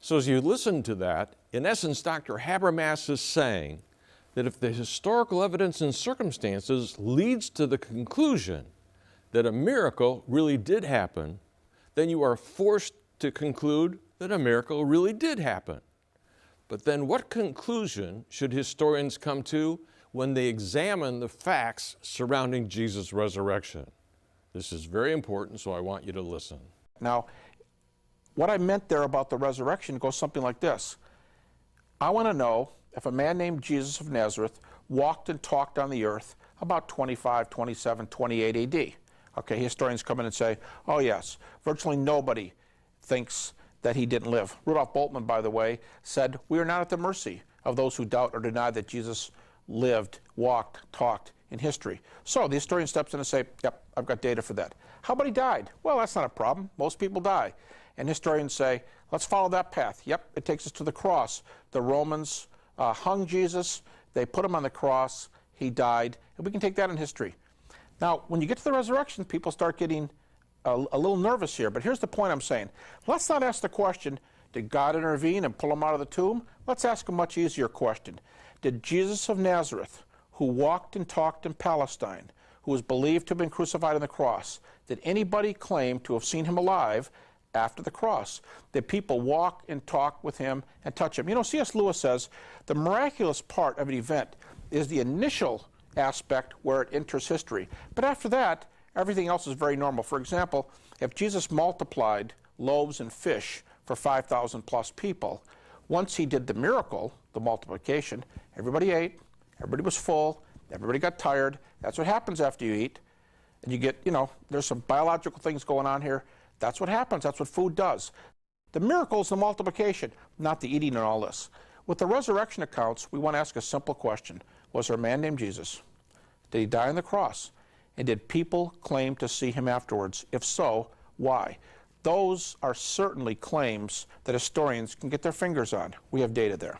So as you listen to that, in essence, Dr. Habermas is saying that if the historical evidence and circumstances leads to the conclusion that a miracle really did happen, then you are forced to conclude that a miracle really did happen. But then what conclusion should historians come to when they examine the facts surrounding Jesus' resurrection? This is very important, so I want you to listen. Now, what I meant there about the resurrection goes something like this. I want to know if a man named Jesus of Nazareth walked and talked on the earth about 25, 27, 28 AD. Okay, historians come in and say, oh yes, virtually nobody thinks that he didn't live. Rudolf Bultmann, by the way, said, we are not at the mercy of those who doubt or deny that Jesus lived, walked, talked in history. So the historian steps in and say, yep, I've got data for that. How about he died? Well, that's not a problem. Most people die. And historians say, let's follow that path. Yep, it takes us to the cross. The Romans hung Jesus. They put him on the cross. He died. And we can take that in history. Now, when you get to the resurrection, people start getting a little nervous here. But here's the point I'm saying. Let's not ask the question, did God intervene and pull him out of the tomb? Let's ask a much easier question. Did Jesus of Nazareth, who walked and talked in Palestine, who was believed to have been crucified on the cross, did anybody claim to have seen him alive after the cross? Did people walk and talk with him and touch him? You know, C.S. Lewis says the miraculous part of an event is the initial aspect where it enters history. But after that, everything else is very normal. For example, if Jesus multiplied loaves and fish for 5,000 plus people, once he did the miracle, the multiplication, everybody ate, everybody was full, everybody got tired. That's what happens after you eat. And you get, you know, there's some biological things going on here. That's what happens. That's what food does. The miracle is the multiplication, not the eating and all this. With the resurrection accounts, we want to ask a simple question. Was there a man named Jesus? Did he die on the cross? And did people claim to see him afterwards? If so, why? Those are certainly claims that historians can get their fingers on. We have data there.